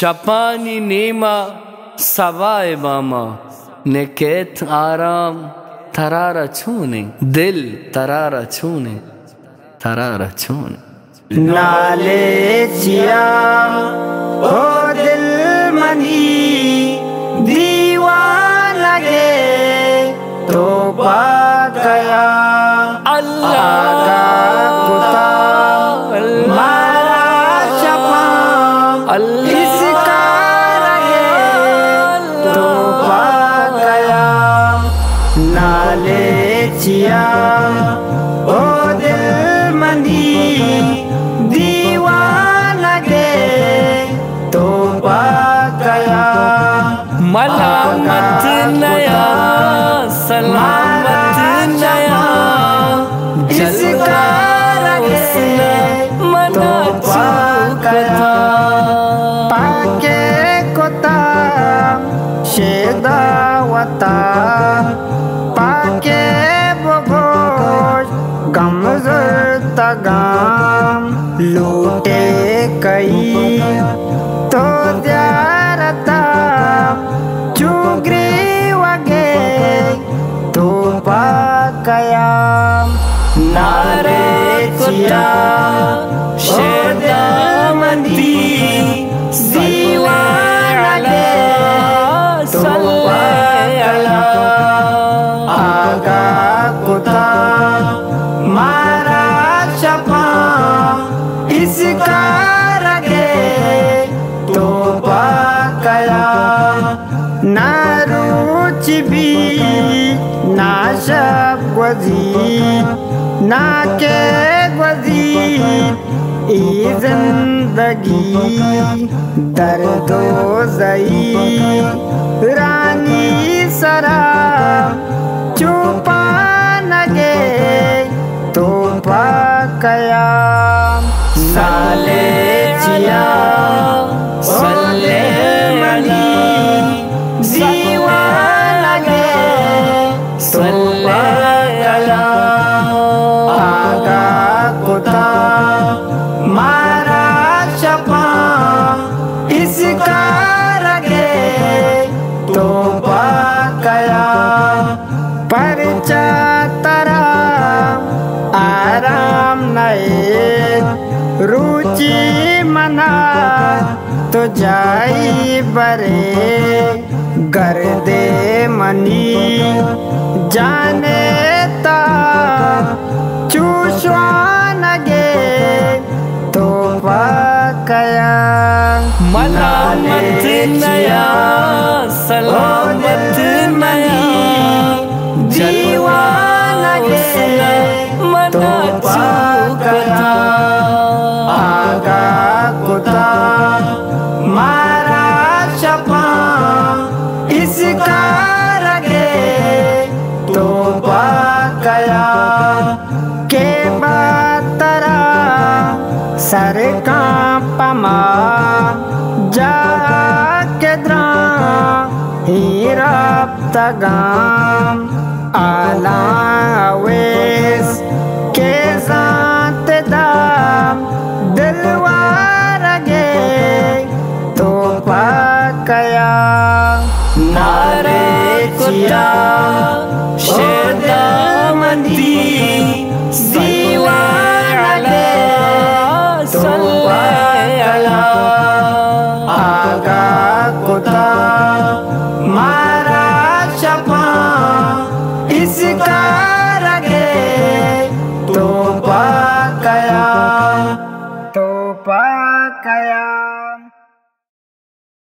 शपानी नीमा सवाए बामा निकेत आराम थरारा छूने दिल तरारा छूने थरारा छूने नाले चिया ओ दिल मनी दीवाना गे तो पा गया अल्लाह का कुत्ता मारा शपा इसका लगे तो पा गया नाले चिया ओ दिल मनी दीवाना गे तो पा गया मलामत नया सलामत नया जिसका उसने मना चुका पाके कोता शेदावता पाके बगोश गमजर तगाम लूटे कई तो द्यारता चुगरी वगे तो पाकया नारे चिया शेदामंती दीवाना गे तो पाकया आगा कुत्ता मारा शपा इसका लगे तो पाकया नारुचि भी ना शब गुज़ी ना के गुज़ी ई जिंदगी दर्दो ज़ई रानी सरा चुपा न गे तो पाकया नाले चिया सल्ले मनी दीवाना गे तो पाकया आगा कुत्ता मारा शपा इसका लगे तो पाकया परचा तरा आराम नए रुचि मना तो जाई बरे गर्दे मनी जाने ता चूसवान गे तो पाकया मलामत नया सलामत नया दीवाना गे तो पाकया आगा कुत्ता मारा शपा इसका लगे तो पाकया के बातरा सर का पमा जा के द्रा हीरा तगाम आलावेस के साथ दाम दिलवार गे तो पाकया नारे चिया शेदामंती दीवाना गे तो पाकया आगा कुत्ता मारा शपा इसका लगे तो पाकया तो पाकया।